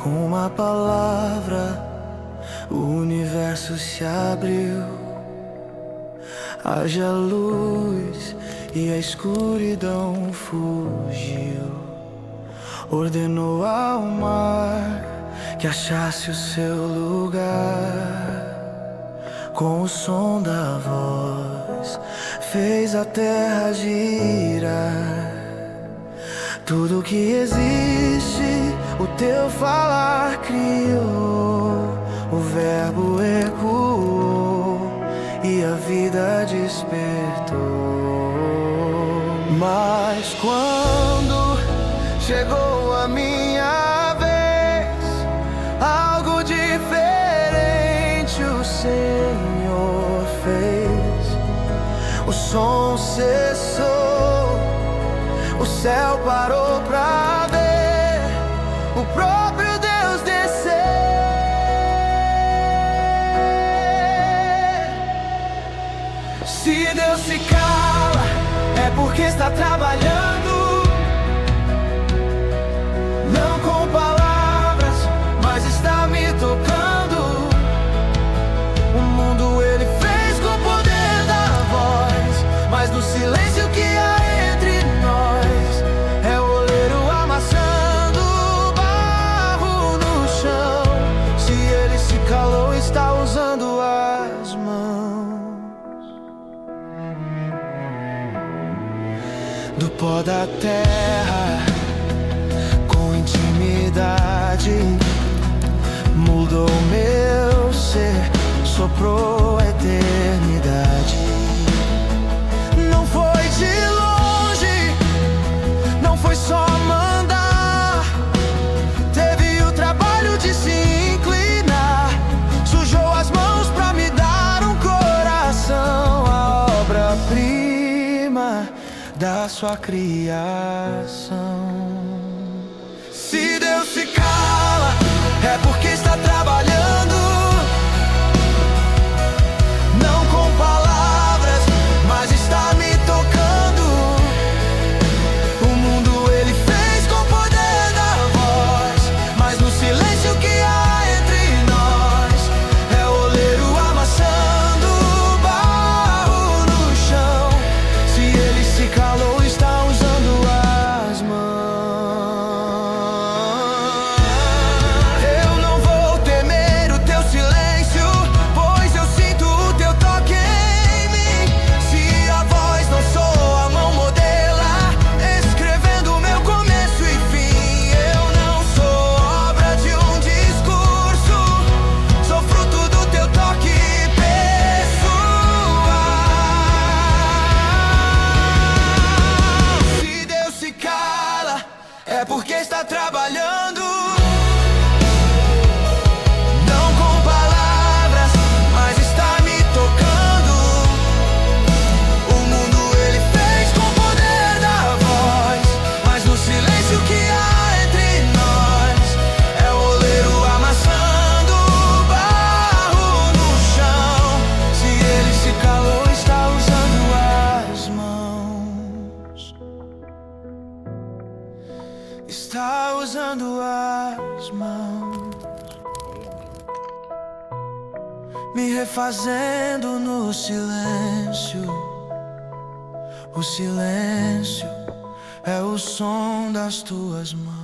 Com uma palavra, o universo se abriu. Haja luz e a escuridão fugiu. Ordenou ao mar que achasse o seu lugar. Com o som da voz, fez a terra girar. Tudo que existe, o teu falar criou. O verbo ecoou e a vida despertou. Mas quando chegou a minha vez, algo diferente o Senhor fez. O som cessou, o céu parou pra ver o próprio Deus descer. Se Deus se cala, é porque está trabalhando. Não com palavras, mas está me tocando. O mundo ele fez com o poder da voz, mas no silêncio que há entre nós é o oleiro amassando barro no chão. Se ele se calou, está usando as mãos. Do pó da terra, com intimidade, mudou meu ser, soprou a eternidade. Não foi de longe, não foi só mandar. Teve o trabalho de se inclinar, sujou as mãos pra me dar um coração. A obra-prima da sua criação. Se Deus se cala, é porque está trabalhando. Não com palavras, mas está me tocando. O mundo ele fez com o poder da voz, mas no silêncio que há entre nós é o oleiro amassando barro no chão. Se ele se calou, está usando as mãos. Eu não vou temer o teu silêncio, pois eu sinto o teu toque em mim. Se a voz não soa, a mão modela, escrevendo meu começo e fim. Eu não sou obra de um discurso, sou fruto do teu toque pessoal. Se Deus se cala, é porque está trabalhando. Não com palavras, mas está me tocando. O mundo ele fez com o poder da voz, mas no silêncio que há entre nós é o oleiro amassando barro no chão. Se ele se calou, está usando as mãos. Está usando as mãos, me refazendo no silêncio. O silêncio é o som das tuas mãos.